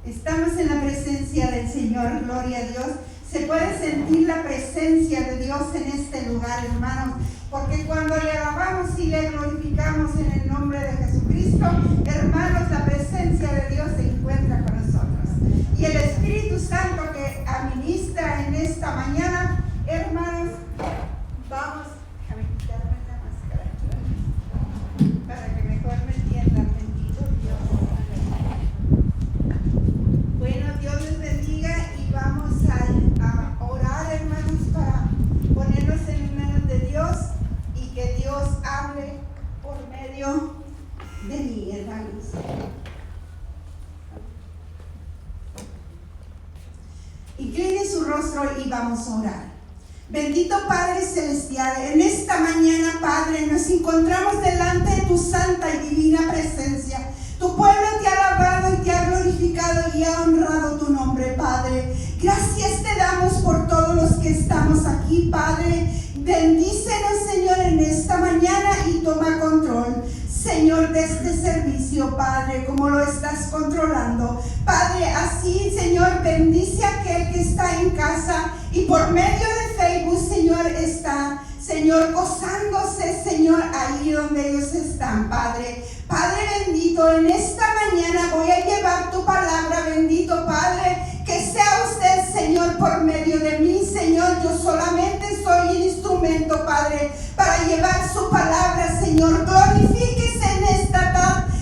Estamos en la presencia del Señor, gloria a Dios. Se puede sentir la presencia de Dios en este lugar, hermanos, porque cuando le alabamos y le glorificamos en el nombre de Jesucristo, hermanos, la presencia de Dios se encuentra con nosotros. Y el Espíritu Santo que administra en esta mañana, hermanos, vamos a quitarme la máscara para que mejor me entiendan. Bendito Dios. Bueno, Dios les bendiga y vamos a orar, hermanos, para ponernos en manos de Dios y que Dios hable por medio de mí, hermanos. Incline su rostro y vamos a orar. Bendito Padre Celestial, en esta mañana, Padre, nos encontramos delante de tu santa y divina presencia. Tu pueblo te ha alabado y te ha glorificado y ha honrado tu nombre, Padre. Gracias te damos por todos los que estamos aquí, Padre. Bendícenos, Señor, en esta mañana y toma control, Señor, de este servicio, Padre, como lo estás controlando. Padre, así, Señor, bendice a aquel que está en casa y por medio de Facebook, Señor, está, Señor, gozándose, Señor, ahí donde ellos están, Padre. Padre bendito, en esta mañana voy a llevar tu palabra, bendito Padre, que sea usted, Señor, por medio de mí, Señor. Yo solamente soy el instrumento, Padre, para llevar su palabra, Señor. Glorifíquese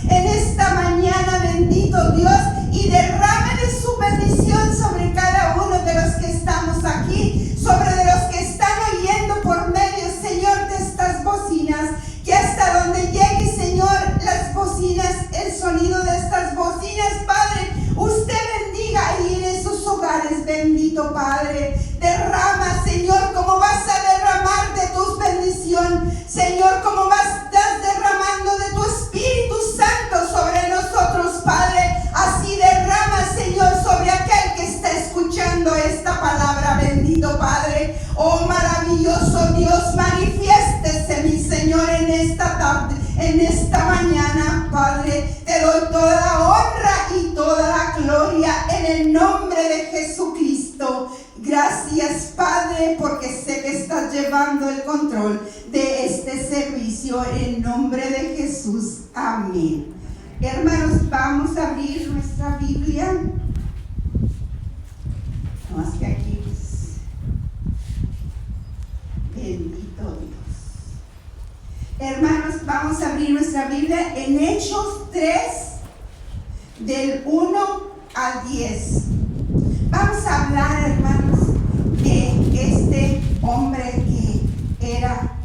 en esta mañana, bendito Dios, y derrame de su bendición sobre cada uno de los que estamos aquí, sobre de los que están oyendo por medio, Señor, de estas bocinas, que hasta donde llegue, Señor, las bocinas, el sonido de estas bocinas, Padre, usted bendiga ahí en esos hogares, bendito Padre. Derrama, Señor, como vas a derramar de tu bendición, Señor, como estás derramando de tu Espíritu Santo sobre nosotros, Padre. Así derrama, Señor, sobre aquel que está escuchando esta palabra, bendito Padre. Oh, maravilloso Dios, manifiéstese, mi Señor, en esta tarde, en esta mañana, Padre. Te doy toda la honra y toda la gloria en el nombre de Jesucristo. Gracias, Padre, porque sé que estás llevando el control de este servicio en nombre de Jesús. Amén. Hermanos, vamos a abrir nuestra Biblia. No, es que aquí, pues, bendito Dios. Hermanos, vamos a abrir nuestra Biblia en Hechos 3, del 1 al 10. Vamos a hablar, hermanos, de este hombre que era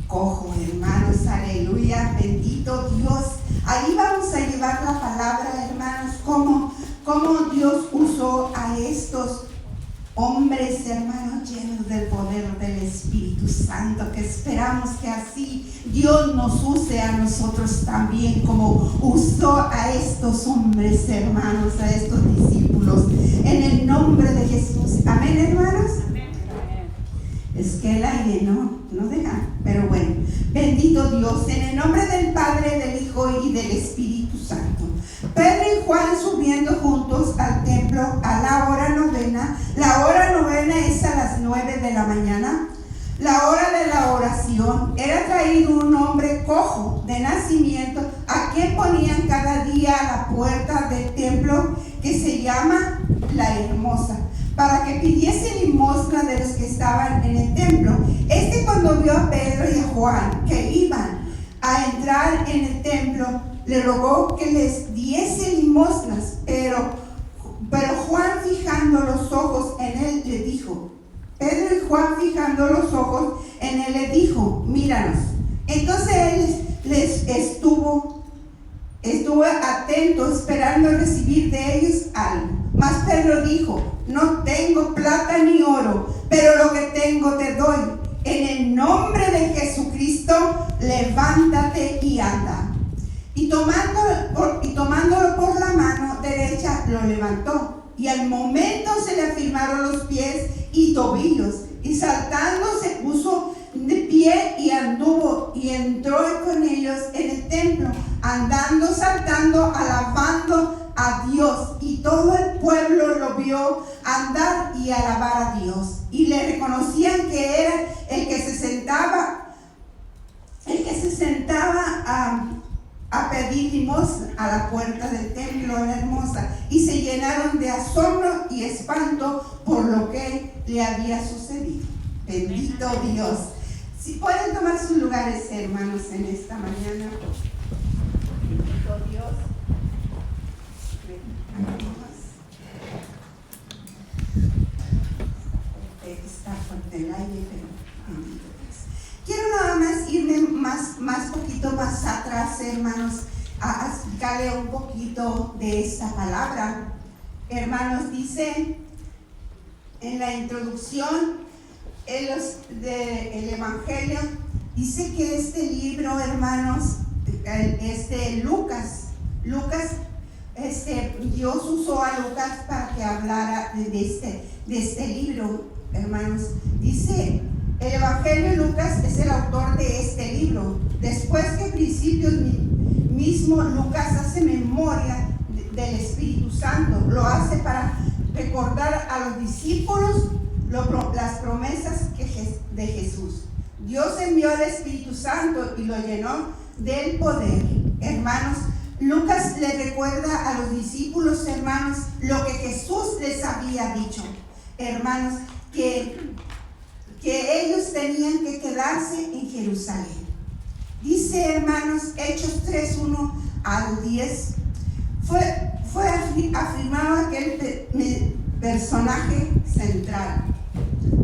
cojo, hermanos, aleluya, bendito Dios. Ahí vamos a llevar la palabra, hermanos, cómo Dios usó a estos hombres, hermanos, llenos del poder del Espíritu Santo, que esperamos que así Dios nos use a nosotros también, como usó a estos hombres, hermanos, a estos discípulos, en el nombre de Jesús. Amén, hermanos. Es que el aire no deja, pero bueno, bendito Dios, en el nombre del Padre, del Hijo y del Espíritu Santo. Pedro y Juan subiendo juntos al templo a la hora novena. La hora novena es a las 9 de la mañana. La hora de la oración. Era traído un hombre cojo de nacimiento, a quien ponían cada día a la puerta del templo, que se llama La Hermosa, para que pidiese limosna de los que estaban en el templo. Cuando vio a Pedro y a Juan que iban a entrar en el templo, le rogó que les diese limosnas, pero Juan, fijando los ojos en él, le dijo, Pedro y Juan, fijando los ojos en él, le dijo, míranos. Entonces él estuvo atento, esperando recibir de ellos algo. Mas Pedro dijo, no tengo plata ni oro, pero lo que tengo te doy. En el nombre de Jesucristo, levántate y anda. Y tomándolo por la mano derecha, lo levantó. Y al momento se le afirmaron los pies y tobillos. Y saltando se puso de pie y anduvo y entró con ellos en el templo, andando, saltando, alabando y le reconocían que era el que se sentaba a pedir limosna a la puerta del templo de la hermosa, y se llenaron de asombro y espanto por lo que le había sucedido. Bendito Dios. Si pueden tomar sus lugares, hermanos, en esta mañana. Bendito Dios. Está fuerte el aire, pero bendito Dios. Quiero nada más irme más poquito más atrás, hermanos, a explicarle un poquito de esta palabra. Hermanos, dice en la introducción del Evangelio, dice que este libro, hermanos, Lucas, Dios usó a Lucas para que hablara de este libro, hermanos. Dice, el Evangelio de Lucas es el autor de este libro. Después que principios mismo Lucas hace memoria del Espíritu Santo, lo hace para recordar a los discípulos las promesas de Jesús. Dios envió al Espíritu Santo y lo llenó del poder. Hermanos, Lucas le recuerda a los discípulos, hermanos, lo que Jesús les había dicho. Hermanos, que ellos tenían que quedarse en Jerusalén. Dice, hermanos, Hechos 3:1 al 10, fue afirmado aquel personaje central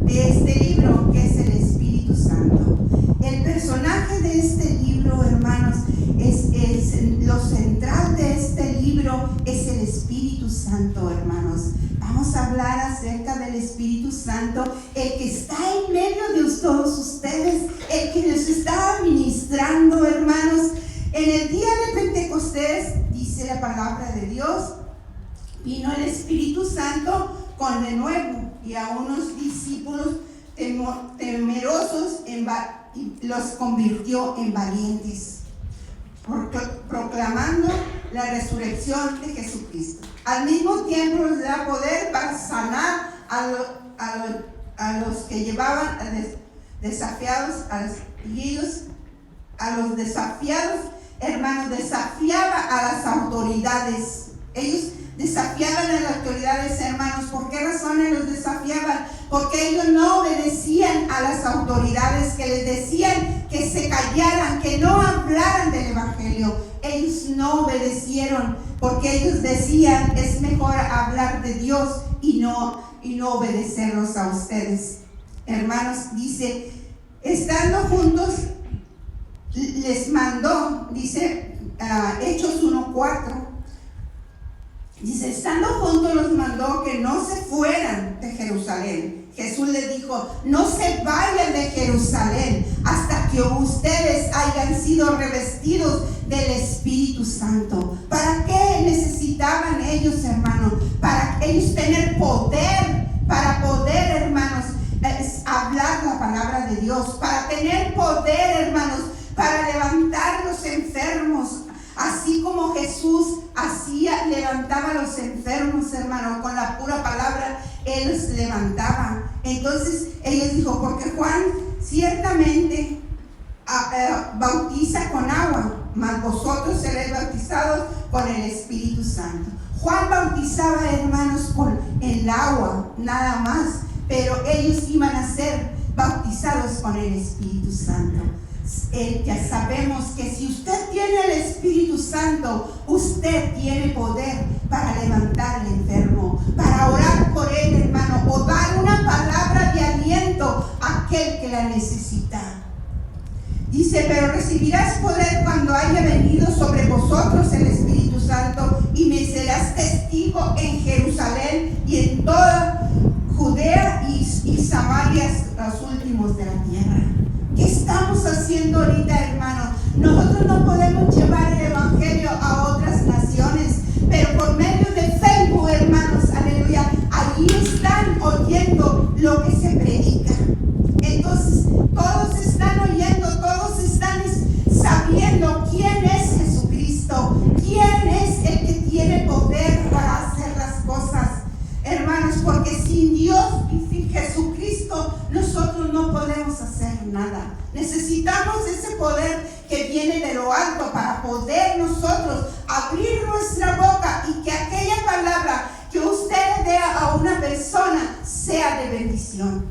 de este libro, que es el Espíritu Santo. El personaje de este libro, hermanos, lo central de este libro es el Espíritu Santo, hermanos. Vamos a hablar acerca del Espíritu Santo, el que está en medio de todos ustedes, el que nos está ministrando, hermanos. En el día de Pentecostés, dice la palabra de Dios, vino el Espíritu Santo con denuedo y a unos discípulos temerosos y los convirtió en valientes, proclamando la resurrección de Jesucristo. Al mismo tiempo les da poder para sanar a los que llevaban desafiados, y ellos, a los desafiados, hermanos, desafiaba a las autoridades. Ellos desafiaban a las autoridades, hermanos. ¿Por qué razones los desafiaban? Porque ellos no obedecían a las autoridades que les decían que se callaran, que no hablaran del Evangelio. Ellos no obedecieron porque ellos decían, es mejor hablar de Dios y no obedecerlos a ustedes. Hermanos, dice, estando juntos les mandó, dice Hechos 1:4, dice, estando juntos los mandó que no se fueran de Jerusalén. Jesús les dijo, no se vayan de Jerusalén hasta que ustedes hayan sido revestidos del Espíritu Santo. ¿Para qué necesitaban ellos, hermanos? Para ellos tener poder, para poder, hermanos, hablar la palabra de Dios, para tener poder, hermanos, para levantar los enfermos. Así como Jesús levantaba a los enfermos, hermano, con la pura palabra, Él los levantaba. Entonces ellos dijo, porque Juan ciertamente bautiza con agua, mas vosotros seréis bautizados con el Espíritu Santo. Juan bautizaba, hermanos, con el agua, nada más, pero ellos iban a ser bautizados con el Espíritu Santo. Ya sabemos que si usted tiene el Espíritu Santo, usted tiene poder para levantar al enfermo, para orar por él, hermano, o dar una palabra de aliento a aquel que la necesita. Dice, pero recibirás poder cuando haya venido sobre vosotros el Espíritu Santo, y me serás testigo en Jerusalén y en toda Judea y Samaria, los últimos de la tierra. ¿Qué estamos haciendo ahorita, hermano? Nosotros no podemos llevar el Evangelio a otras naciones, pero por medio de Facebook, hermanos, aleluya, allí están oyendo lo que se predica. Entonces, todos están oyendo, todos están sabiendo quién es Jesucristo, quién es el que tiene poder para hacer las cosas, hermanos, porque sin Dios y sin Jesucristo nada. Necesitamos ese poder que viene de lo alto para poder nosotros abrir nuestra boca y que aquella palabra que usted le dé a una persona sea de bendición.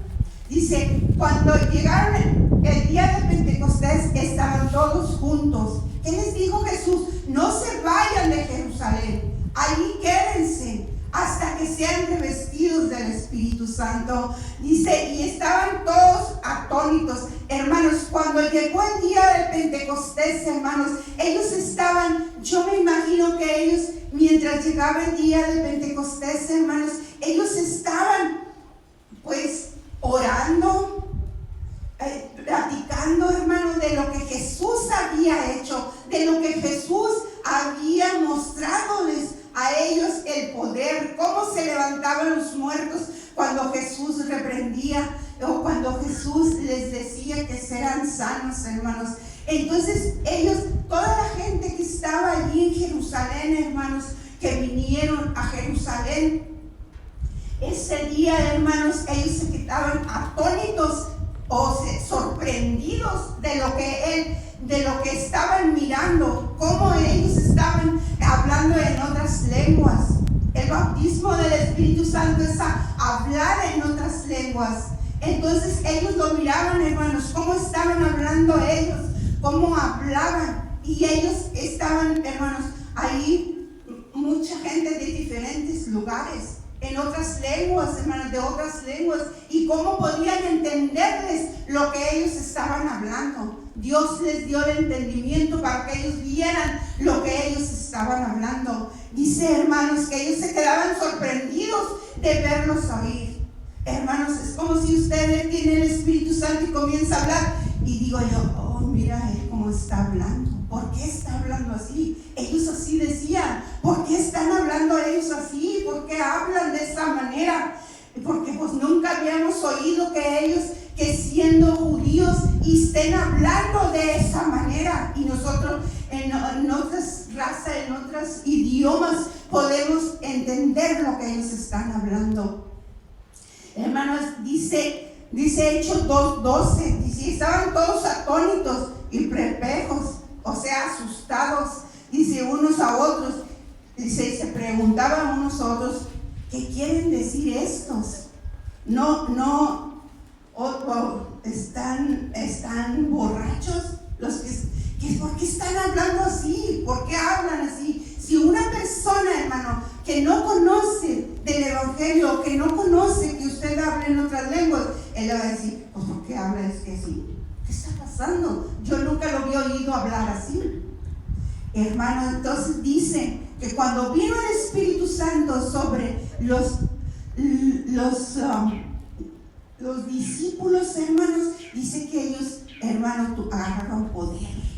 Dice, cuando llegaron el día de Pentecostés, estaban todos juntos. ¿Qué les dijo Jesús? No se vayan de Jerusalén, ahí quédense hasta que sean revestidos del Espíritu Santo. Dice, y estaban todos atónitos. Hermanos, cuando llegó el día del Pentecostés, hermanos, ellos estaban, yo me imagino que ellos, mientras llegaba el día del Pentecostés, hermanos, ellos estaban pues orando, platicando, hermano, de lo que Jesús había hecho, de lo que Jesús había mostrándoles a ellos el poder, cómo se levantaban los muertos cuando Jesús reprendía o cuando Jesús les decía que serán sanos, hermanos. Entonces ellos, toda la gente que estaba allí en Jerusalén, hermanos, que vinieron a Jerusalén ese día, hermanos, ellos se quedaban atónitos o sorprendidos de lo que estaban mirando, cómo ellos estaban hablando en otras lenguas. El bautismo del Espíritu Santo es hablar en otras lenguas. Entonces ellos lo miraban, hermanos, cómo estaban hablando ellos, cómo hablaban, y ellos estaban, hermanos, ahí mucha gente de diferentes lugares, en otras lenguas, hermanos, de otras lenguas, y cómo podían entenderles lo que ellos estaban hablando. Dios les dio el entendimiento para que ellos vieran lo que ellos estaban hablando. Dice, hermanos, que ellos se quedaban sorprendidos de verlos oír. Hermanos, es como si usted tiene el Espíritu Santo y comienza a hablar, y digo yo, oh, mira él cómo está hablando. ¿Por qué está hablando así? Ellos así decían. ¿Por qué están hablando ellos así? ¿Por qué hablan de esa manera? Porque pues nunca habíamos oído que ellos, que siendo judíos, estén hablando de esa manera. Y nosotros en otras razas, en otros idiomas, podemos entender lo que ellos están hablando. Hermanos, dice Hechos 2:12, dice, estaban todos atónitos y perplejos, o sea, asustados, dice, unos a otros, dice, se preguntaban unos a otros, ¿qué quieren decir estos? Están borrachos los que ¿por qué están hablando así? ¿Por qué hablan así? Si una persona, hermano, que no conoce del Evangelio, que no conoce que usted hable en otras lenguas, él le va a decir, pues ¿por qué habla es que así? ¿Qué está pasando? Yo nunca lo había oído hablar así. Hermano, entonces dice que cuando vino el Espíritu Santo sobre los discípulos, hermanos, dice que ellos, hermanos, agarraron poder.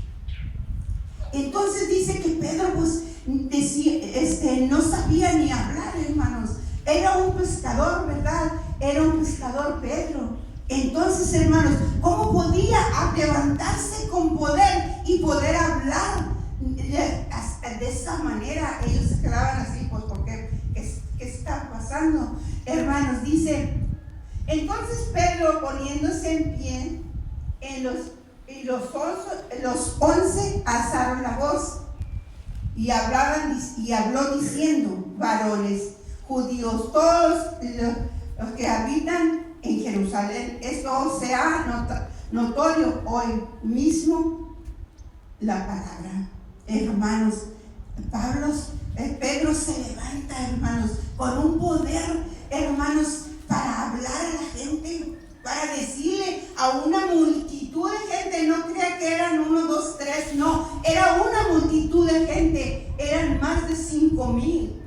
Entonces dice que Pedro pues decía, no sabía ni hablar, hermanos. Era un pescador, ¿verdad? Era un pescador Pedro. Entonces, hermanos, ¿cómo podía levantarse con poder y poder hablar de esa manera? Ellos se quedaban así, pues, ¿qué está pasando? Hermanos, dice, entonces Pedro, poniéndose en pie, los 11 alzaron la voz y habló diciendo, varones judíos, todos los que habitan en Jerusalén, esto sea notorio hoy mismo la palabra. Hermanos, Pedro se levanta, hermanos, con un poder, hermanos, para hablar a la gente, para decirle a una multitud de gente. No crea que eran 1, 2, 3, no, era una multitud de gente, eran más de 5,000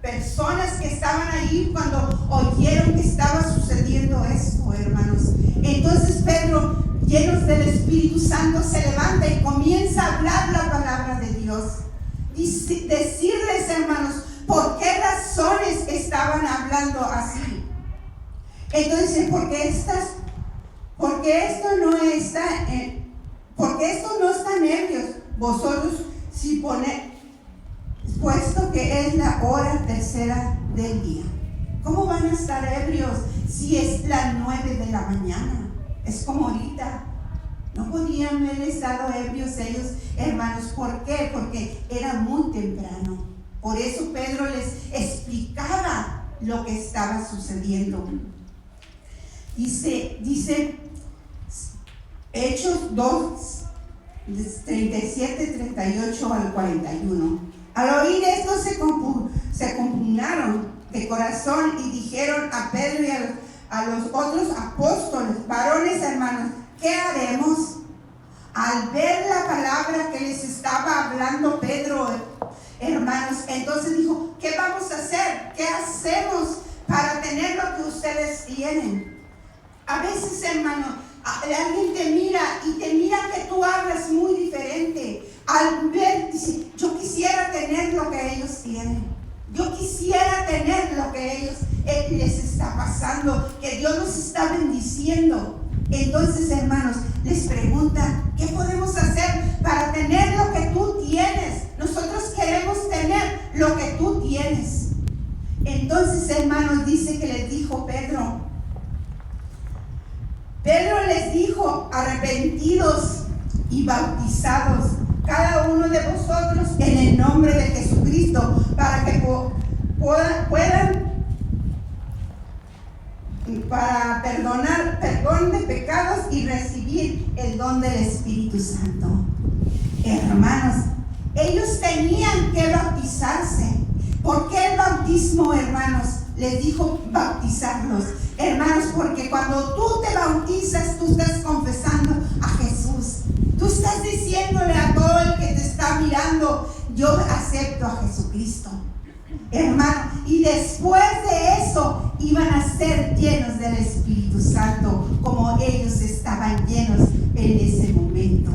personas que estaban ahí cuando oyeron que estaba sucediendo esto, hermanos. Entonces Pedro, llenos del Espíritu Santo, se levanta y comienza a hablar la palabra de Dios. Decirles, hermanos, por qué razones estaban hablando así. Entonces, porque esto no están ebrios, vosotros si puesto que es la hora tercera del día. ¿Cómo van a estar ebrios si es las 9 de la mañana? Es como ahorita. No podían haber estado ebrios ellos, hermanos. ¿Por qué? Porque era muy temprano. Por eso Pedro les explicaba lo que estaba sucediendo. Dice Hechos 2, 37, 38 al 41. Al oír esto se compugnaron de corazón y dijeron a Pedro y a los otros apóstoles: varones hermanos, ¿qué haremos? Al ver la palabra que les estaba hablando Pedro, hermanos, entonces dijo: ¿qué vamos a hacer? ¿Qué hacemos para tener lo que ustedes tienen? A veces, hermano, alguien te mira y te mira que tú hablas muy diferente. Al ver, dice: yo quisiera tener lo que ellos tienen. Yo quisiera tener lo que ellos les está pasando, que Dios los está bendiciendo. Entonces, hermanos, les preguntan: ¿qué podemos hacer para tener lo que tú tienes? Nosotros queremos tener lo que tú tienes. Entonces, hermanos, dice que les dijo Pedro les dijo: arrepentidos y bautizados cada uno de vosotros en el nombre de Jesucristo, para que puedan para perdonar perdón de pecados y recibir el don del Espíritu Santo. Hermanos, ellos tenían que bautizarse. ¿Por qué el bautismo, hermanos? Les dijo bautizarlos. Hermanos, porque cuando tú te bautizas, tú estás confesando a Jesús. Tú estás diciéndole a todo el que te está mirando: yo acepto a Jesucristo. Hermano, y después de eso iban a ser llenos del Espíritu Santo, como ellos estaban llenos en ese momento.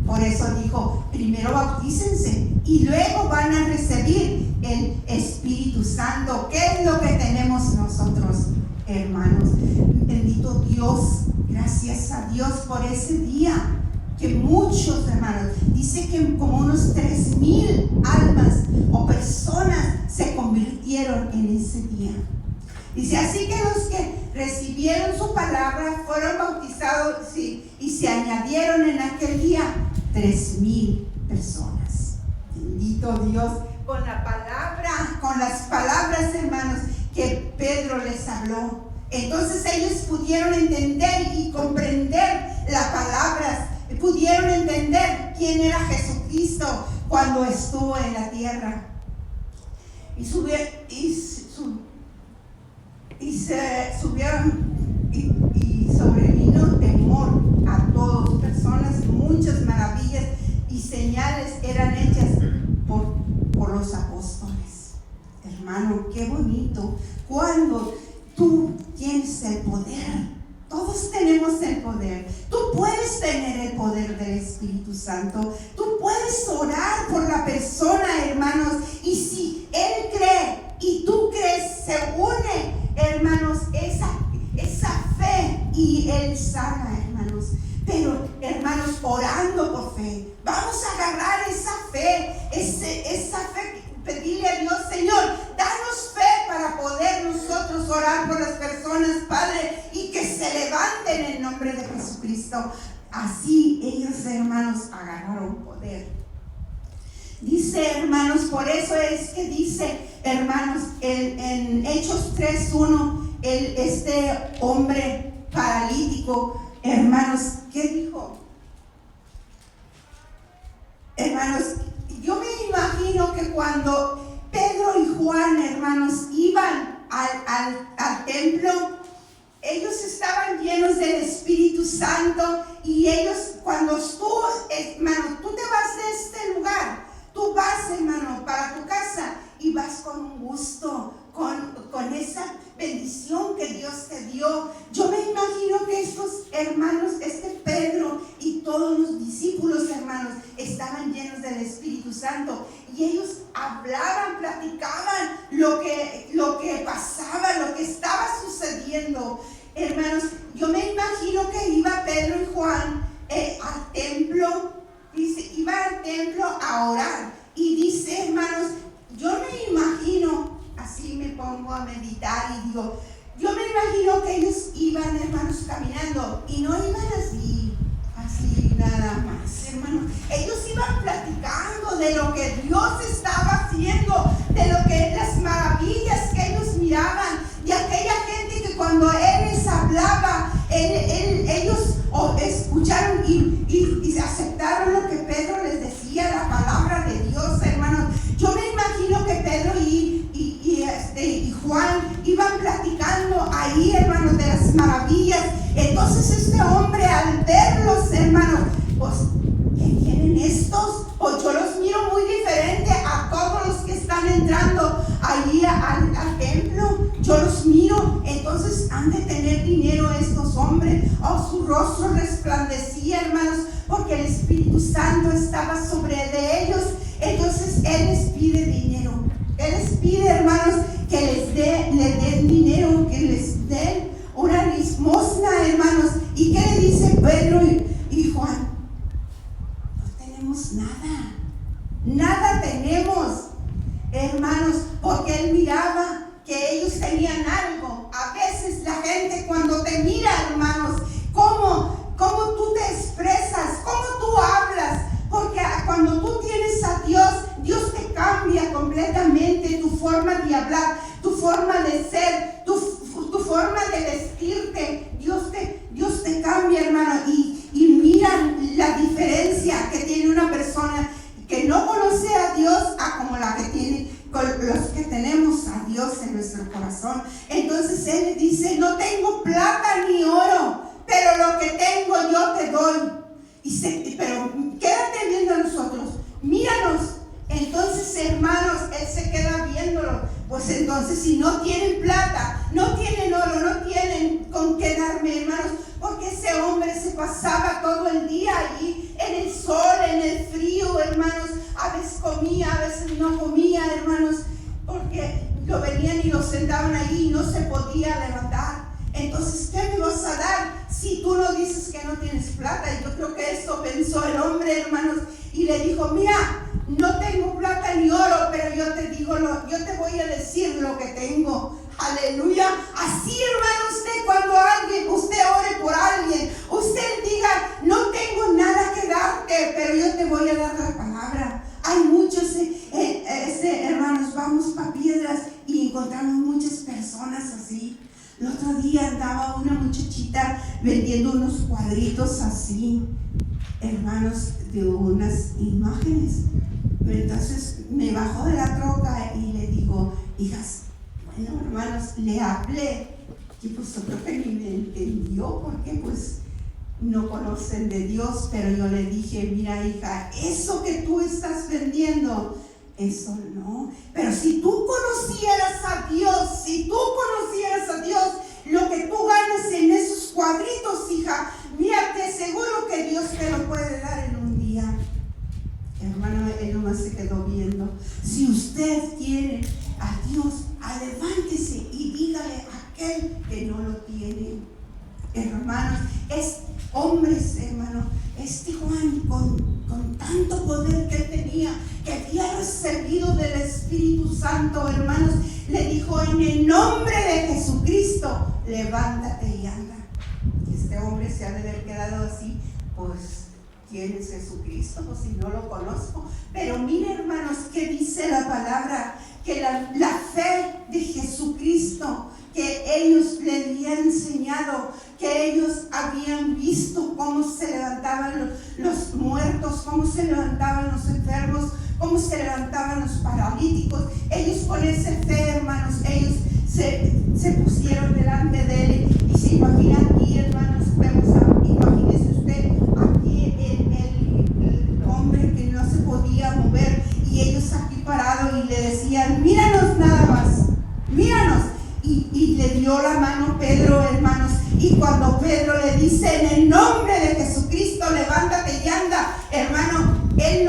Por eso dijo: primero bautícense y luego van a recibir el Espíritu Santo. ¿Qué es lo que tenemos nosotros, hermanos? Bendito Dios, gracias a Dios por ese día. Que muchos, hermanos, dice que como unos 3,000 almas o personas se convirtieron en ese día. Dice: así que los que recibieron su palabra fueron bautizados y se añadieron en aquel día 3,000 personas. Bendito Dios, con la palabra, con las palabras, hermanos, que Pedro les habló. Entonces ellos pudieron entender y comprender las palabras, pudieron entender quién era Jesucristo cuando estuvo en la tierra. Y sobrevino temor a todas personas. Muchas maravillas y señales eran hechas por los apóstoles. Hermano, qué bonito cuando tú tienes el poder. Todos tenemos el poder. Tú puedes tener el poder del Espíritu Santo. Tú puedes orar por la persona, hermanos. Y si él cree y tú crees, se une, hermanos, esa fe y él sana, hermanos. Pero, hermanos, orando por fe, vamos a agarrar esa fe, pedirle a Dios: Señor, danos fe para poder nosotros orar por las personas, Padre, y que se levanten en nombre de Jesucristo. Así ellos, hermanos, agarraron poder. Dice, hermanos, por eso es que dice, hermanos, en Hechos 3:1, este hombre paralítico, hermanos, ¿qué dijo? Hermanos, yo me imagino que cuando Pedro y Juan, hermanos, iban al templo, ellos estaban llenos del Espíritu Santo. Y ellos, cuando tú, hermano, tú te vas de este lugar, tú vas, hermano, para tu casa y vas con un gusto, con esa bendición que Dios te dio. Yo me imagino que estos hermanos, Pedro y todos los discípulos, hermanos, estaban llenos del Espíritu Santo, y ellos hablaban, platicaban lo que pasaba, lo que estaba sucediendo. Hermanos, yo me imagino que iba Pedro y Juan al templo, iba al templo a orar, y dice, hermanos, yo me imagino, así me pongo a meditar y digo, yo me imagino que ellos iban, hermanos, caminando, y no iban así nada más, hermanos. Ellos iban platicando de lo que Dios estaba haciendo, de lo que las maravillas que ellos miraban, y aquella gente que cuando Él les hablaba, ellos escucharon y aceptaron lo que Pedro les decía, la palabra de Dios, hermanos. Yo me imagino que Pedro y Juan iban platicando ahí, hermanos, de las maravillas. Entonces este hombre, al verlos, hermanos, pues, ¿qué tienen estos? Pues yo los miro muy diferente a todos los que están entrando ahí al templo. Yo los miro, entonces han de tener dinero estos hombres. Oh, su rostro resplandecía, hermanos, porque el Espíritu Santo estaba sobre de ellos. Entonces Él les pide dinero. Él les pide, hermanos, que les den dinero, que les den una limosna, hermanos. ¿Y qué le dice Pedro y Juan? No tenemos nada. Nada tenemos, hermanos, porque Él miraba que ellos tenían algo. A veces la gente cuando te mira, hermanos, cómo tú te expresas, cómo tú hablas, porque cuando tú tienes a Dios, Dios te cambia completamente tu forma de hablar, tu forma de ser, tu forma de vestirte. Dios te cambia, hermano, y miran la diferencia que tiene una persona que no conoce a Dios a como la que tiene con los que tenemos a Dios en nuestro corazón. Entonces Él dice: no tengo plata ni oro, pero lo que tengo yo te doy. Pero quédate viendo a nosotros, míranos. Entonces, hermanos, Él se queda viéndolo. Pues entonces, si no tienen plata, no tienen oro, no tienen con qué darme, hermanos, porque ese hombre se pasaba todo el día allí en el sol, en el frío, hermanos. A veces comía, a veces no comía, hermanos, porque lo venían y lo sentaban allí y no se podía levantar. Entonces, ¿qué me vas a dar si tú no dices que no tienes plata? Y yo creo que esto pensó el hombre, hermanos, y le dijo: mira, no tengo plata ni oro, pero yo te voy a decir lo que tengo. Aleluya. Así, hermano, cuando usted ore por alguien, usted diga: no tengo nada que darte, pero yo te voy a dar la palabra. Hay muchos, hermanos, vamos para Piedras y encontramos muchas personas así. El otro día andaba una muchachita vendiendo unos cuadritos así, hermanos, de unas imágenes. Entonces me bajó de la troca y le digo: hijas, bueno, hermanos, le hablé, y pues yo creo que ni me entendió, porque pues no conocen de Dios, pero yo le dije: mira, hija, eso que tú estás vendiendo, eso no. Pero si tú conocieras a Dios, lo que tú ganas en esos cuadritos, hija, mira, te aseguro que Dios te lo puede dar en un día. Hermano, él nomás se quedó viendo. Si usted quiere a Dios, levántese y dígale a aquel que no lo tiene. Hermanos, hombres, hermano, Juan con tanto poder que él tenía, que había recibido del Espíritu Santo, hermanos, le dijo: en el nombre de Jesucristo, levántate y anda. Y este hombre se ha de haber quedado así: pues, ¿quién es Jesucristo? Pues si no lo conozco. Pero mire, hermanos, que dice la palabra, que la fe de Jesucristo, que ellos le habían enseñado, que ellos habían visto cómo se levantaban los muertos, cómo se levantaban los enfermos, cómo se levantaban los paralíticos. Ellos con esa fe, hermanos, ellos se pusieron delante de él. Y se imagina aquí, hermanos, imagínese usted aquí el hombre que no se podía mover, y ellos aquí parados y le decían: míranos nada más, míranos. Y le dio la mano Pedro, hermanos, y cuando Pedro le dice: en el nombre de Jesucristo, levántate y anda, hermano, él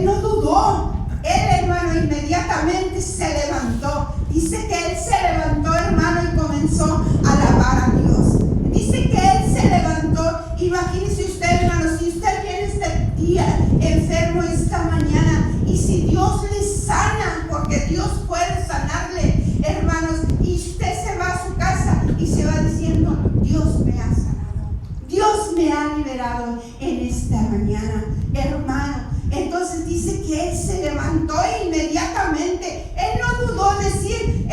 no dudó. Él, hermano, inmediatamente se levantó. Dice que él se levantó, hermano, y comenzó a alabar a Dios. Dice que él se levantó. Imagínese usted, hermano, si usted viene este día enfermo esta mañana, y si Dios le sana, porque Dios puede sanarle, hermanos, y usted se va a su casa y se va a me ha liberado en esta mañana, hermano. Entonces dice que él se levantó inmediatamente. Él no dudó decir,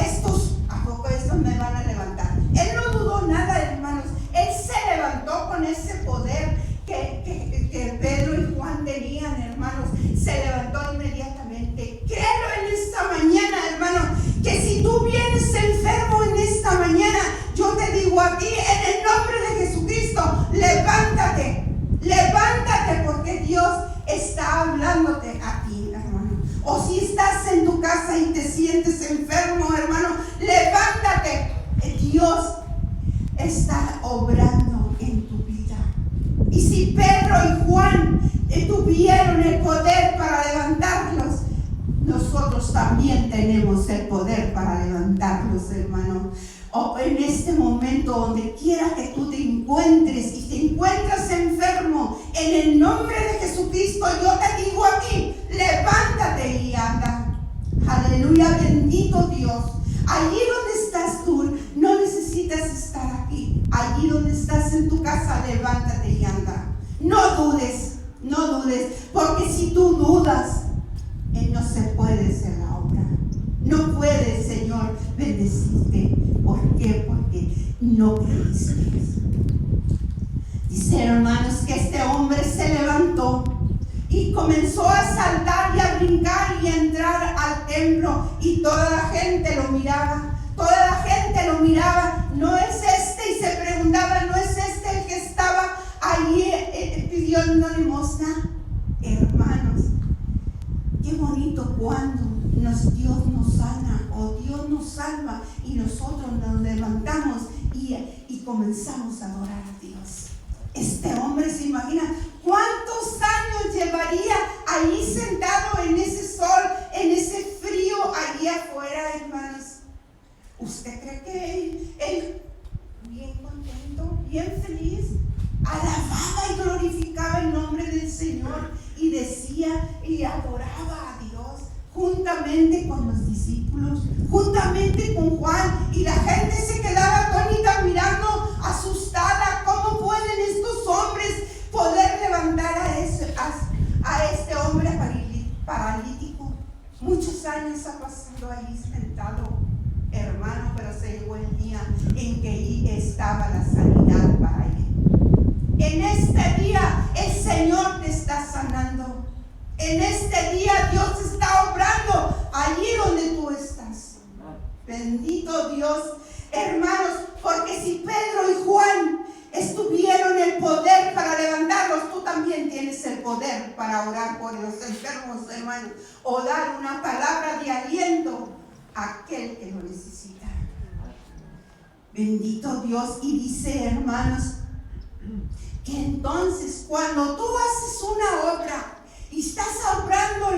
¿a poco estos me van a levantar? Él no dudó nada, hermanos. Él se levantó con ese poder que Pedro y Juan tenían, hermanos. Se levantó inmediatamente. Créelo en esta mañana, hermano, que si tú vienes enfermo en esta mañana, yo te digo a ti, en el nombre de Jesucristo, levántate, porque Dios está hablándote a ti, hermano. O si estás en tu casa y te sientes enfermo, hermano, levántate. Dios está obrando en tu vida. Y si Pedro y Juan tuvieron el poder para levantarlos, nosotros también tenemos el poder para levantarlos, hermano. O en este momento, donde quiera que tú te encuentres y te encuentras enfermo, en el nombre de Jesucristo, yo te digo aquí, levántate y anda. Aleluya, bendito Dios. Allí donde estás tú, no necesitas estar aquí. Allí donde estás en tu casa, levántate y anda. No dudes, porque si tú dudas, no se puede hacer la obra. No puede el Señor bendecirte. ¿Por qué? Porque no creíste. Dice, hermanos, que este hombre se levantó y comenzó a saltar y a brincar y a entrar al templo, y toda la gente lo miraba. ¿No es este? Y se preguntaba, ¿no es este el que estaba allí pidiendo limosna? Hermanos, qué bonito cuando Dios nos sana, o Dios nos salva, y nosotros nos levantamos y comenzamos a adorar a Dios. Este hombre, se imagina cuántos años llevaría ahí sentado en ese sol, en ese frío allí afuera, hermanos. ¿Usted cree que él bien contento, bien feliz, alababa y glorificaba el nombre del Señor y decía y adoraba a Dios juntamente con los discípulos, juntamente con Juan? Y la gente se quedaba atónita mirando, asustada. ¿Cómo pueden estos hombres poder levantar a este hombre paralítico? Muchos años ha pasado ahí sentado, hermano, pero se llegó el día en que ahí estaba la sanidad para él. En este día el Señor te está sanando. En este día Dios está obrando allí donde tú estás. Bendito Dios, hermanos, porque si Pedro y Juan tuvieron el poder para levantarlos, tú también tienes el poder para orar por los enfermos, hermanos, o dar una palabra de aliento a aquel que lo necesita. Bendito Dios. Y dice, hermanos, que entonces cuando tú haces una obra y estás obrando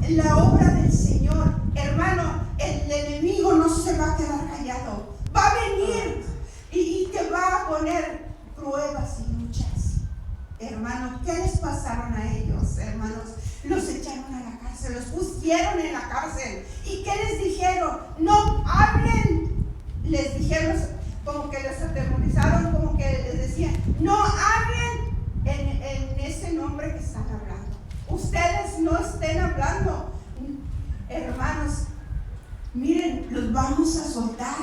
la obra del Señor, hermano, el enemigo no se va a quedar callado. Va a venir y te va a poner pruebas y luchas. Hermanos, ¿qué les pasaron a ellos, hermanos? Los echaron a la cárcel, los pusieron en la cárcel. ¿Y qué les dijeron? No hablen. Les dijeron, como que les atemorizaron, como que les decían, no hablen en ese nombre que están hablando. Ustedes no estén hablando. Hermanos, miren, los vamos a soltar.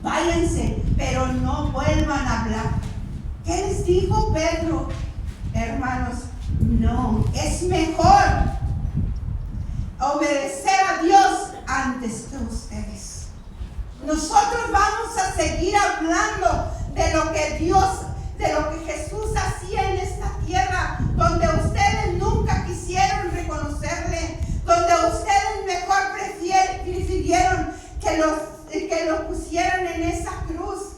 Váyanse, pero no vuelvan a hablar. ¿Qué les dijo Pedro? Hermanos, no, es mejor obedecer a Dios antes que ustedes. Nosotros vamos a seguir hablando de lo que Dios, de lo que Jesús hacía en esta tierra, donde ustedes nunca quisieron reconocerle, donde ustedes mejor prefirieron que lo pusieran en esa cruz,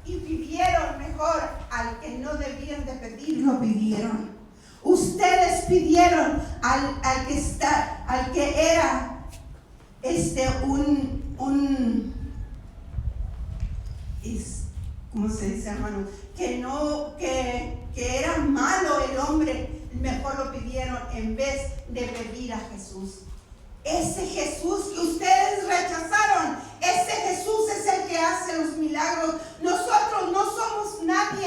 y pidieron mejor al que no debían de pedir, lo pidieron. Ustedes pidieron al que era ¿cómo se dice, hermano? Que era malo el hombre, mejor lo pidieron en vez de pedir a Jesús. Ese Jesús que ustedes rechazaron, ese Jesús es el que hace los milagros. Nosotros no somos nadie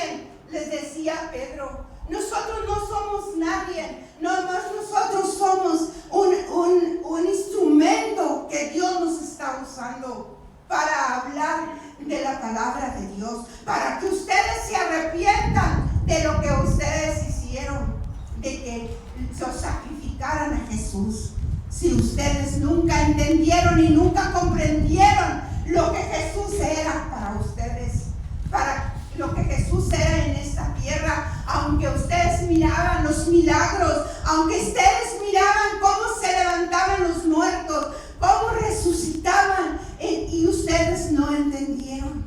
decía Pedro, nosotros no somos nadie, nomás nosotros somos un instrumento que Dios nos está usando para hablar de la palabra de Dios, para que ustedes se arrepientan de lo que ustedes hicieron, de que se sacrificaran a Jesús. Si ustedes nunca entendieron y nunca comprendieron lo que Jesús era para ustedes, para lo que Jesús era en esta tierra, aunque ustedes miraban los milagros, aunque ustedes miraban cómo se levantaban los muertos, cómo resucitaban, y ustedes no entendieron.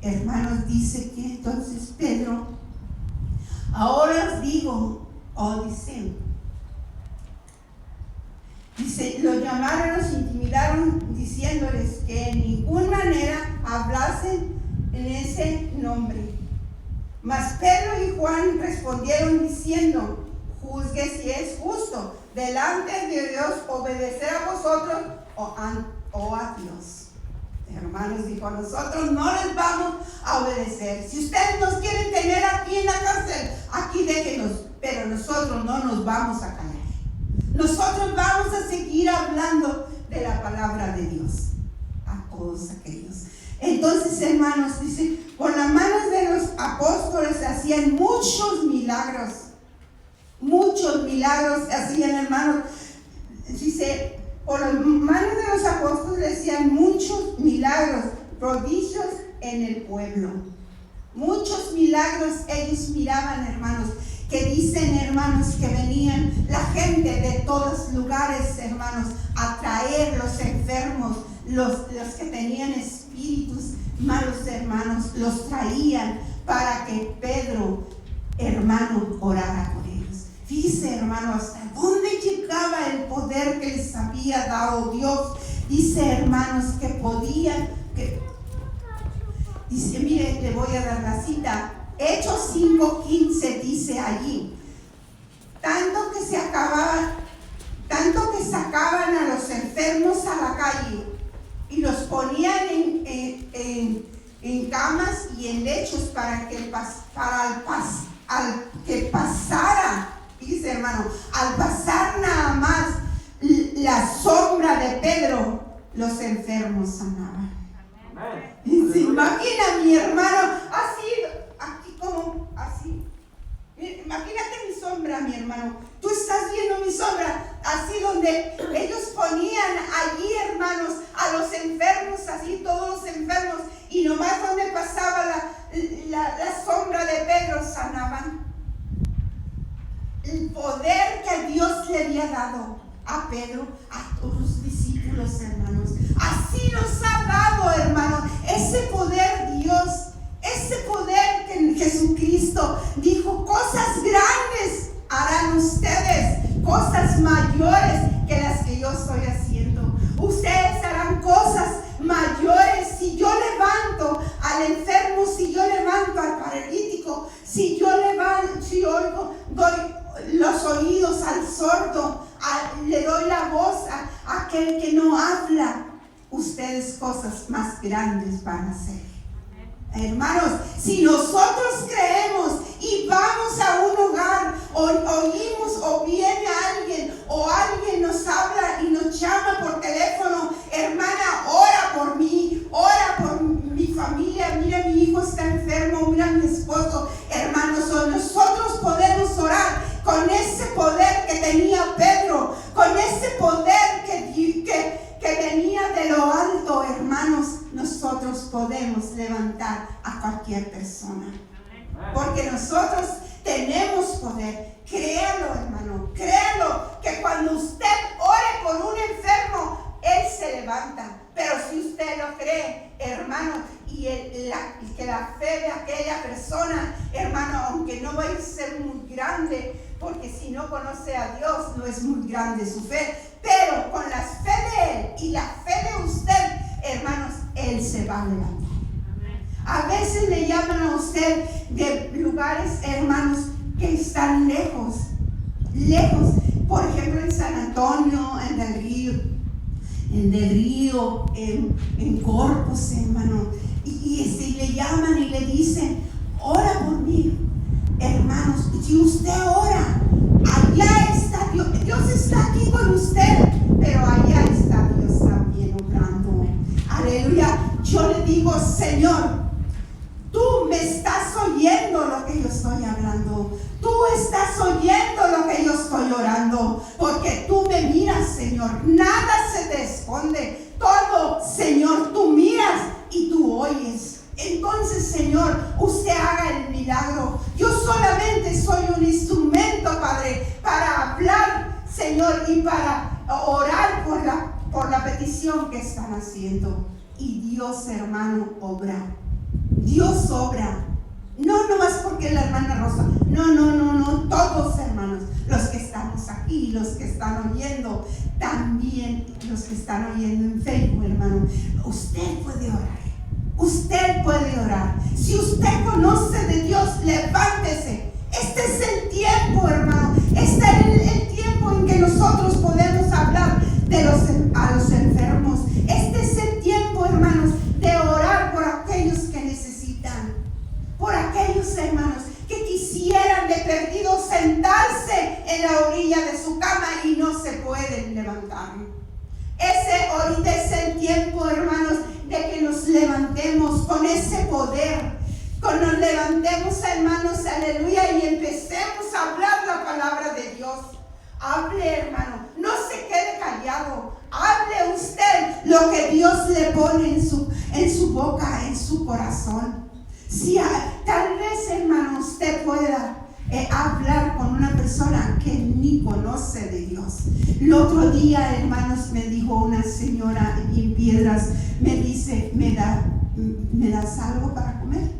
Hermanos, dice que entonces Pedro, ahora os digo, dice, lo llamaron, los intimidaron, diciéndoles que en ninguna manera hablasen en ese nombre. Mas Pedro y Juan respondieron diciendo, juzgue si es justo delante de Dios obedecer a vosotros o a Dios. Hermanos, dijo, nosotros no les vamos a obedecer. Si ustedes nos quieren tener aquí en la cárcel, aquí déjenos, pero nosotros no nos vamos a callar. Nosotros vamos a seguir hablando de la palabra de Dios a todos aquellos. Entonces, hermanos, dice, por las manos de los apóstoles se hacían muchos milagros. Muchos milagros hacían, hermanos. Dice, por las manos de los apóstoles hacían muchos milagros, prodigios en el pueblo. Muchos milagros ellos miraban, hermanos. Que dicen, hermanos, que venían la gente de todos lugares, hermanos, a traer los enfermos, los que tenían espíritus malos, hermanos, los traían para que Pedro, hermano, orara por ellos. Dice, hermano, hasta dónde llegaba el poder que les había dado Dios. Dice, hermanos, que podían, dice, mire, le voy a dar la cita. Hechos 5:15 dice allí, tanto que sacaban a los enfermos a la calle y los ponían en camas y en lechos para que al que pasara, dice, hermano, al pasar nada más la sombra de Pedro, los enfermos sanaban. Se imagina, mi hermano, así, aquí como así. Imagínate mi sombra, mi hermano. Tú estás viendo mi sombra, así donde ellos ponían allí, hermanos, a los enfermos, así todos los enfermos, y nomás donde pasaba la sombra de Pedro sanaban. El poder que Dios le había dado a Pedro, a todos los discípulos, hermanos. Así nos ha dado, hermanos, ese poder Dios, ese poder que en Jesucristo dijo, cosas grandes harán ustedes, cosas mayores que las que yo estoy haciendo. Ustedes harán cosas mayores si yo levanto al enfermo, si yo levanto al paralítico, si yo doy los oídos al sordo, le doy la voz a aquel que no habla. Ustedes cosas más grandes van a hacer. Hermanos, si nosotros creemos y vamos a un hogar, o oímos o viene alguien, o alguien nos habla y nos llama por teléfono, hermana, ora por mí, ora por mi familia, mira, mi hijo está enfermo, mira, mi esposo, hermanos, nosotros podemos orar con ese poder que tenía Pedro, con ese poder que venía de lo alto, hermanos. Nosotros podemos levantar a cualquier persona, porque nosotros tenemos poder. Créalo, hermano, créalo, que cuando usted ore por un enfermo, él se levanta. Pero si usted lo cree, hermano, y que la fe de aquella persona, hermano, aunque no vaya a ser muy grande, porque si no conoce a Dios, no es muy grande su fe, pero con la fe de él y la fe de usted, hermanos, él se va a levantar. A veces le llaman a usted de lugares, hermanos, que están lejos. Por ejemplo, en San Antonio, en Del Río, en Corpus, hermano. Y le llaman y le dicen, ora por mí. Hermanos, si usted ora, allá está Dios. Dios está aquí con usted, pero allá está Dios también obrando. Aleluya. Yo le digo, Señor, tú me estás oyendo lo que yo estoy hablando. Tú estás oyendo lo que yo estoy orando, porque tú me miras, Señor. Nada se te esconde. Todo, Señor, tú miras y tú oyes. Entonces, Señor, usted haga el milagro. Yo solamente soy un instrumento, Padre, para hablar, Señor, y para orar por la petición que están haciendo. Y Dios, hermano, obra. Dios obra. No nomás porque la hermana Rosa. No. Todos, hermanos, los que estamos aquí, los que están oyendo, también los que están oyendo en Facebook, hermano. Usted puede orar. Usted puede orar. Si usted conoce de Dios, levántese. Este es el tiempo, hermano. Este es el tiempo en que nosotros podemos hablar a los enfermos. Este es el tiempo, hermanos, de orar por aquellos que necesitan. Por aquellos, hermanos, que quisieran de perdido sentarse en la orilla de su cama y no se pueden levantar. Ahorita es el tiempo, hermanos, de que nos levantemos con ese poder. Cuando nos levantemos, hermanos, aleluya, y empecemos a hablar la palabra de Dios. Hable, hermano, no se quede callado. Hable usted lo que Dios le pone en su boca, en su corazón. Si tal vez, hermano, usted pueda hablar con una persona que ni conoce de Dios. El otro día, hermanos, me dijo una señora en Piedras, me dice, ¿me das algo para comer?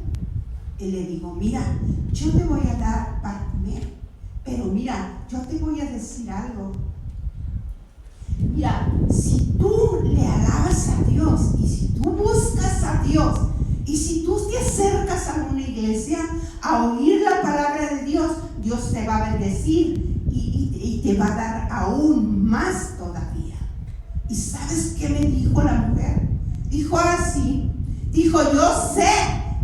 Y le digo, mira, yo te voy a dar para comer, pero mira, yo te voy a decir algo. Mira, si tú le alabas a Dios y si tú buscas a Dios y si tú te acercas a una iglesia a oír la palabra de Dios, Dios te va a bendecir y te va a dar aún más todavía. ¿Y sabes qué me dijo la mujer? Dijo así, dijo, yo sé,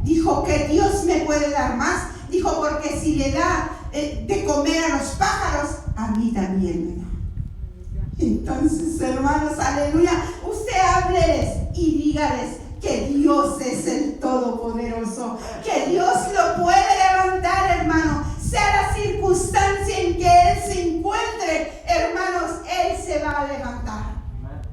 dijo que Dios me puede dar más, dijo, porque si le da de comer a los pájaros, a mí también me da. Entonces, hermanos, aleluya, usted hábleles y dígales que Dios es el Todopoderoso, que Dios lo puede levantar, hermano, sea la circunstancia en que Él se encuentre, hermanos, Él se va a levantar.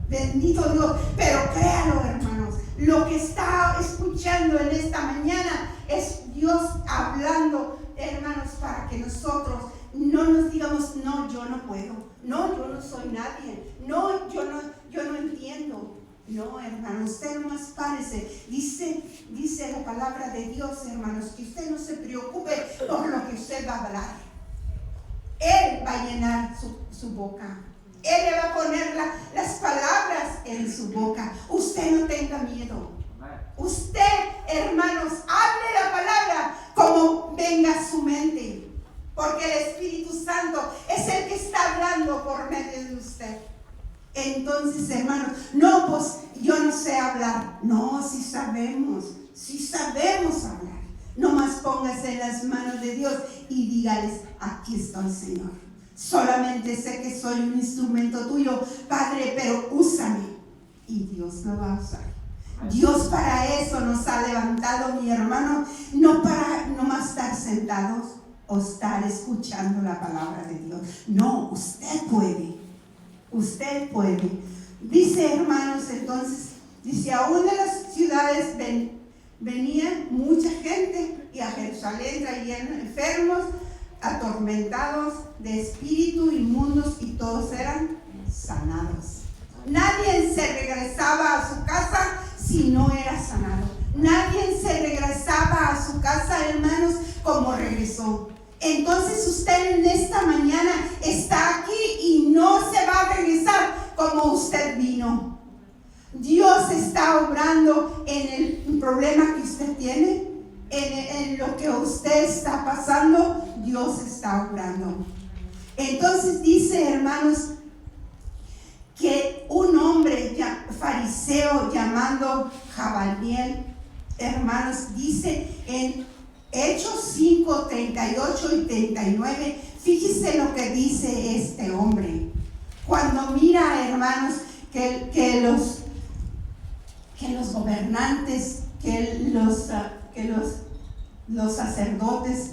Bendito Dios, pero créalo, hermanos, lo que está escuchando en esta mañana es Dios hablando, hermanos, para que nosotros no nos digamos, no, yo no puedo, no, yo no soy nadie, no, yo no entiendo. No, hermano, usted nomás párese. Dice la palabra de Dios, hermanos, que usted no se preocupe por lo que usted va a hablar. Él va a llenar su boca. Él le va a poner las palabras en su boca. Usted no tenga miedo. Usted, hermanos, hable la palabra como venga a su mente. Porque el Espíritu Santo es el que está hablando por medio de usted. Entonces, hermanos, no, pues yo no sé hablar. No, sí sabemos hablar. Nomás póngase en las manos de Dios y dígales, aquí estoy, Señor. Solamente sé que soy un instrumento tuyo, Padre, pero úsame. Y Dios lo va a usar. Dios para eso nos ha levantado, mi hermano, no para nomás estar sentados o estar escuchando la palabra de Dios. No, usted puede. Usted puede. Dice, hermanos, entonces, dice, aún de las ciudades venían mucha gente y a Jerusalén traían enfermos, atormentados de espíritu inmundos y todos eran sanados. Nadie se regresaba a su casa si no era sanado. Nadie se regresaba a su casa, hermanos, como regresó. Entonces usted en esta mañana está aquí y no se va a regresar como usted vino. Dios está obrando en el problema que usted tiene, en lo que usted está pasando. Dios está obrando. Entonces dice, hermanos, que un hombre fariseo llamado Gamaliel, hermanos, dice en Hechos 5, 38 y 39, fíjese lo que dice este hombre. Cuando mira, hermanos, que los gobernantes, que los sacerdotes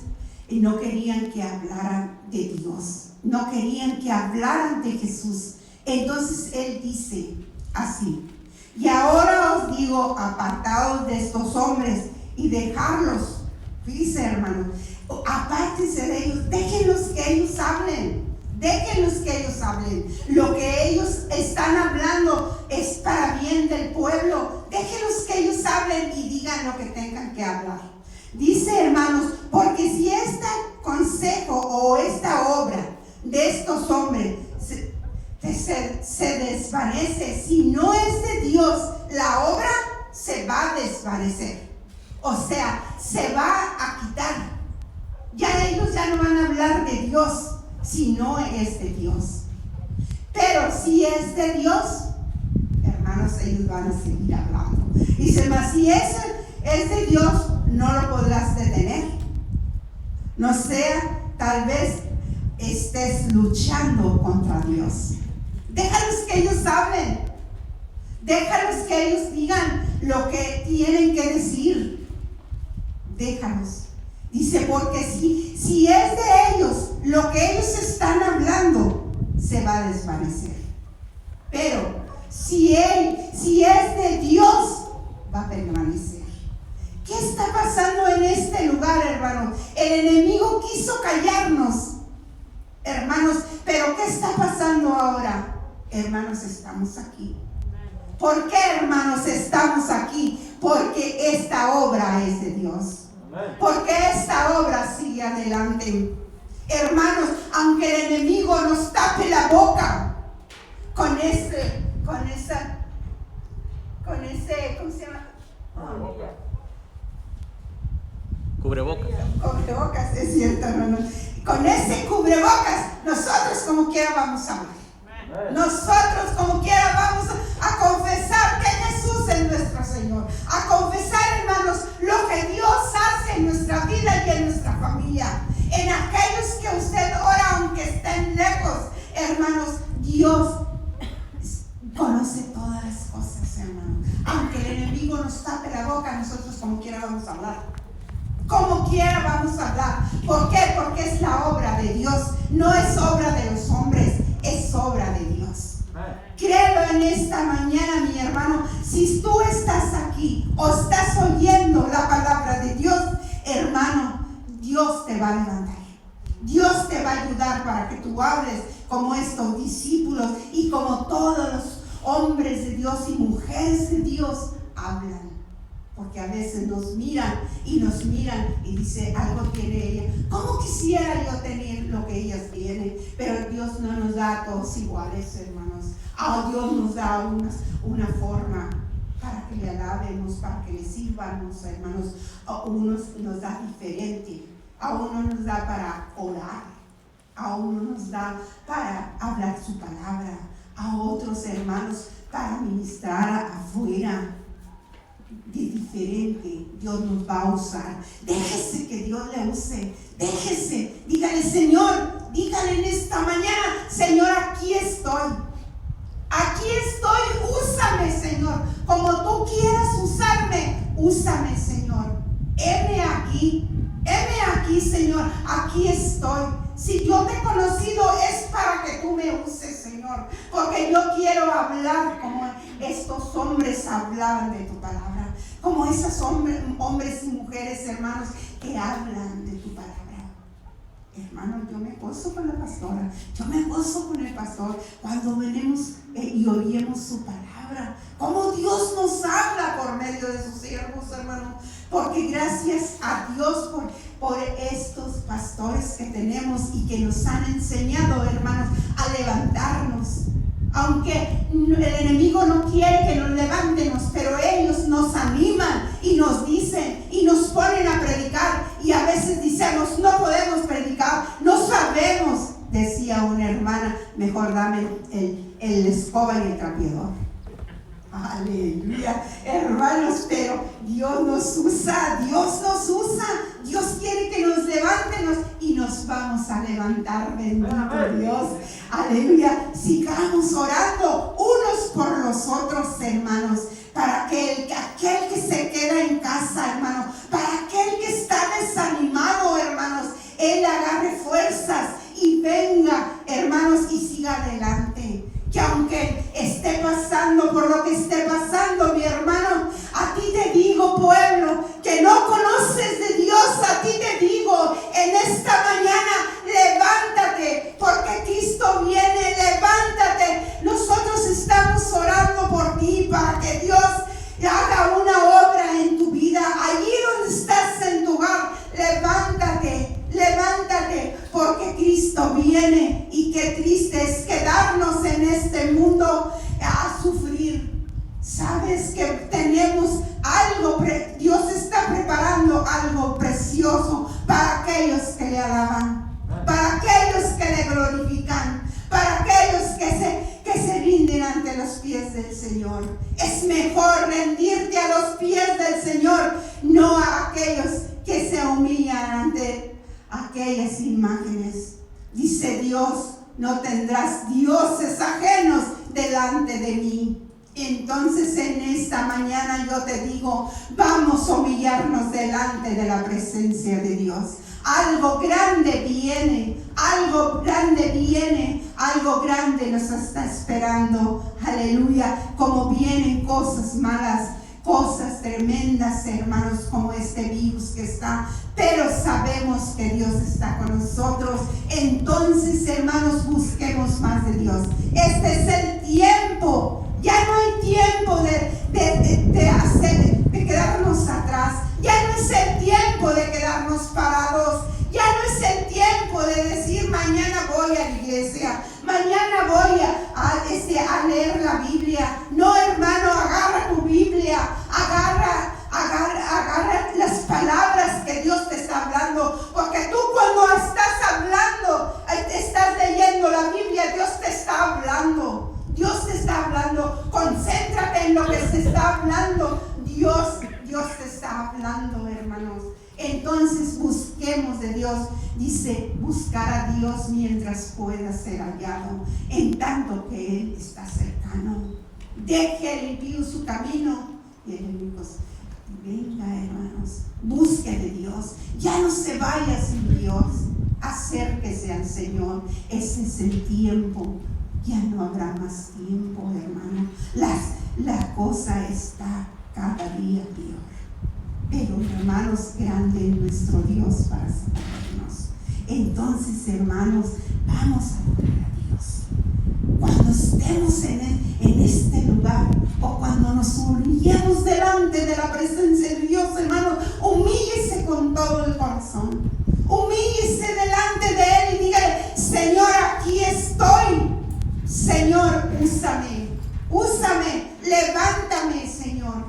no querían que hablaran de Dios, no querían que hablaran de Jesús. Entonces él dice así: y ahora os digo, apartaos de estos hombres y dejarlos. Fíjense, hermanos, apártense de ellos, déjenlos que ellos hablen. Déjenlos que ellos hablen. Lo que ellos están hablando es para bien del pueblo. Déjenlos que ellos hablen y digan lo que tengan que hablar. Dice, hermanos, porque si este consejo o esta obra de estos hombres se desvanece, si no es de Dios, la obra se va a desvanecer. O sea, se va a quitar. Ya ellos ya no van a hablar de Dios si no es de Dios. Pero si es de Dios, hermanos, ellos van a seguir hablando. Dice, mas si es de Dios, no lo podrás detener. No sea, tal vez estés luchando contra Dios. Déjalos que ellos hablen. Déjalos que ellos digan lo que tienen que decir. Déjalos. Dice, porque si es de ellos, lo que ellos están hablando se va a desvanecer. Pero si es de Dios, va a permanecer. ¿Qué está pasando en este lugar, hermanos? El enemigo quiso callarnos, hermanos, pero ¿qué está pasando ahora? Hermanos, estamos aquí. ¿Por qué, hermanos, estamos aquí? Porque esta obra es de Dios. Porque esta obra sigue adelante. Hermanos, aunque el enemigo nos tape la boca con ese, ¿cómo se llama? Cubrebocas, es cierto, hermanos. Con ese cubrebocas, nosotros como quiera vamos a hablar. Nosotros como quiera vamos a confesar que Jesús es nuestro Señor. A confesar, hermanos, lo que Dios hace en nuestra vida y en nuestra familia. En aquellos que usted ora, aunque estén lejos, hermanos, Dios conoce todas las cosas, hermanos. Aunque el enemigo nos tape la boca, nosotros como quiera vamos a hablar. Como quiera vamos a hablar. ¿Por qué? Porque es la obra de Dios. No es obra de los hombres, es obra de Dios. Créelo en esta mañana, mi hermano. Si tú estás aquí o estás oyendo la palabra de Dios, hermano, Dios te va a levantar. Dios te va a ayudar para que tú hables como estos discípulos y como todos los hombres de Dios y mujeres de Dios hablan. Porque a veces nos miran y dice, algo tiene ella. ¿Cómo quisiera yo tener lo que ellas tienen? Pero Dios no nos da a todos iguales, hermanos. A Dios nos da una forma para que le alabemos, para que le sirvamos, hermanos. A unos nos da diferente. A uno nos da para orar. A uno nos da para hablar su palabra. A otros, hermanos, para ministrar afuera. De diferente, Dios nos va a usar. Déjese que Dios le use. Déjese, dígale, Señor, dígale en esta mañana, Señor, aquí estoy. Aquí estoy, úsame, Señor. Como tú quieras usarme, úsame, Señor. Heme aquí, Señor. Aquí estoy. Si yo te he conocido es para que tú me uses, Señor. Porque yo quiero hablar como estos hombres hablaban de tu palabra. Como esos hombres y mujeres, hermanos, que hablan de tu palabra. Hermanos, yo me gozo con la pastora. Yo me gozo con el pastor cuando venimos y oímos su palabra. Como Dios nos habla por medio de sus siervos, hermanos. Porque gracias a Dios por estos pastores que tenemos y que nos han enseñado, hermanos, a levantarnos. Aunque el enemigo no quiere que nos levantemos, pero ellos nos animan y nos dicen y nos ponen a predicar. Y a veces decimos, no podemos predicar, no sabemos. Decía una hermana, mejor dame el escoba y el trapeador. Aleluya, hermanos, pero Dios nos usa, Dios quiere que nos levantemos y nos vamos a levantar, bendito Dios. Aleluya. Sigamos orando unos por los otros, hermanos, para que aquel que se queda en casa, hermano, para aquel que está desanimado, hermanos, él agarre fuerzas y venga, hermanos, y siga adelante. Que aunque esté pasando por lo que esté pasando, mi hermano, a ti te digo, pueblo, que no conoces de Dios, a ti te digo, en esta mañana, levántate, porque Cristo viene, levántate. Nosotros estamos orando por ti para que Dios haga una obra en tu vida. Allí donde estás en tu hogar, levántate, levántate, porque Cristo viene. Y qué triste es quedarnos en este mundo a sufrir. Sabes que tenemos algo, Dios está preparando algo precioso para aquellos que le alaban, para aquellos que le glorifican, para aquellos que se rinden ante los pies del Señor. Es mejor rendirte a los pies del Señor, no a aquellos que se humillan ante aquellas imágenes. Dice Dios, no tendrás dioses ajenos delante de mí. Entonces en esta mañana yo te digo, vamos a humillarnos delante de la presencia de Dios. Algo grande viene, algo grande viene, algo grande nos está esperando. Aleluya, como vienen cosas malas, cosas tremendas, hermanos, como este virus que está, pero sabemos que Dios está con nosotros. Entonces, hermanos, busquemos más de Dios. Este es el tiempo. Ya no hay tiempo de quedarnos atrás. Ya no es el tiempo de quedarnos parados. Ya no es el tiempo de decir mañana voy a la iglesia, mañana voy a leer la Biblia. No, hermano, agarra tu Biblia, agarra las palabras que Dios te está hablando, porque tú cuando estás hablando, estás leyendo la Biblia, Dios te está hablando. Dios te está hablando. Concéntrate en lo que se está hablando. Dios te está hablando, hermanos. Entonces busquemos de Dios. Dice, buscar a Dios mientras pueda ser hallado, en tanto que Él está cercano. Deje el impío su camino y el enemigo. Venga, hermanos, busque de Dios. Ya no se vaya sin Dios. Acérquese al Señor. Ese es el tiempo. Ya no habrá más tiempo, hermano. La cosa está cada día peor. Pero, hermanos, grande es nuestro Dios para salvarnos. Entonces, hermanos, vamos a adorar a Dios. Cuando estemos en este lugar, o cuando nos humillemos delante de la presencia de Dios, hermanos, humíllese con todo el corazón. Humíllese delante de Él y dígale, Señor, aquí estoy. Señor, úsame, levántame, Señor.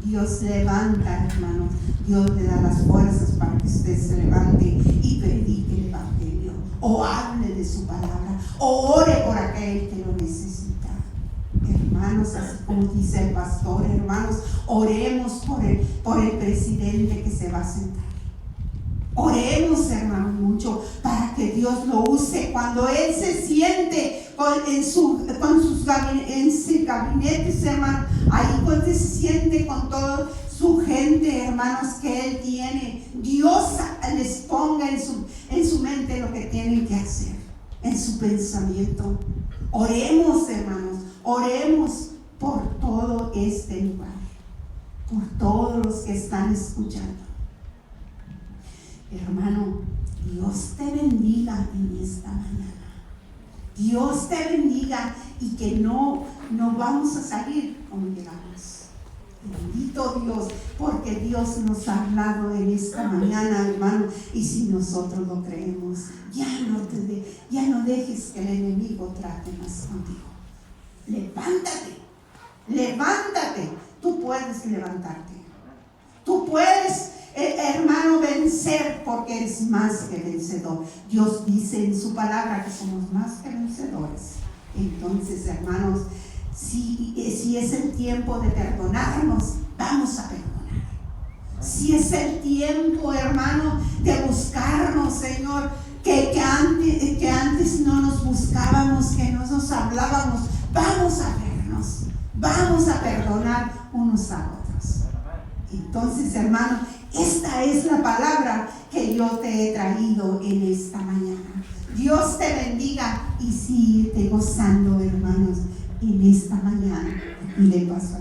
Dios levanta, hermanos. Dios le da las fuerzas para que usted se levante y predique el evangelio, o hable de su palabra, o ore por aquel que lo necesita. Hermanos, así como dice el pastor, hermanos, oremos por el presidente que se va a sentar. Oremos, hermanos, mucho para que Dios lo use cuando Él se siente en sus gabinetes, hermanos. Ahí cuando se siente con toda su gente, hermanos, que Él tiene. Dios les ponga en su mente lo que tienen que hacer, en su pensamiento. Oremos, hermanos, oremos por todo este lugar, por todos los que están escuchando. Hermano, Dios te bendiga en esta mañana. Dios te bendiga y que no vamos a salir como llegamos. Bendito Dios, porque Dios nos ha hablado en esta mañana, hermano, y si nosotros lo creemos, ya no dejes que el enemigo trate más contigo. Levántate, tú puedes levantarte, tú puedes, hermano, vencer, porque eres más que vencedor. Dios dice en su palabra que somos más que vencedores. Entonces, hermanos, si es el tiempo de perdonarnos, vamos a perdonar. Si es el tiempo, hermano, de buscarnos, Señor, que antes no nos buscábamos, que no nos hablábamos. Vamos a vernos, vamos a perdonar unos a otros. Entonces, hermano, esta es la palabra que yo te he traído en esta mañana. Dios te bendiga y síguete gozando, hermanos, en esta mañana. Y le paso.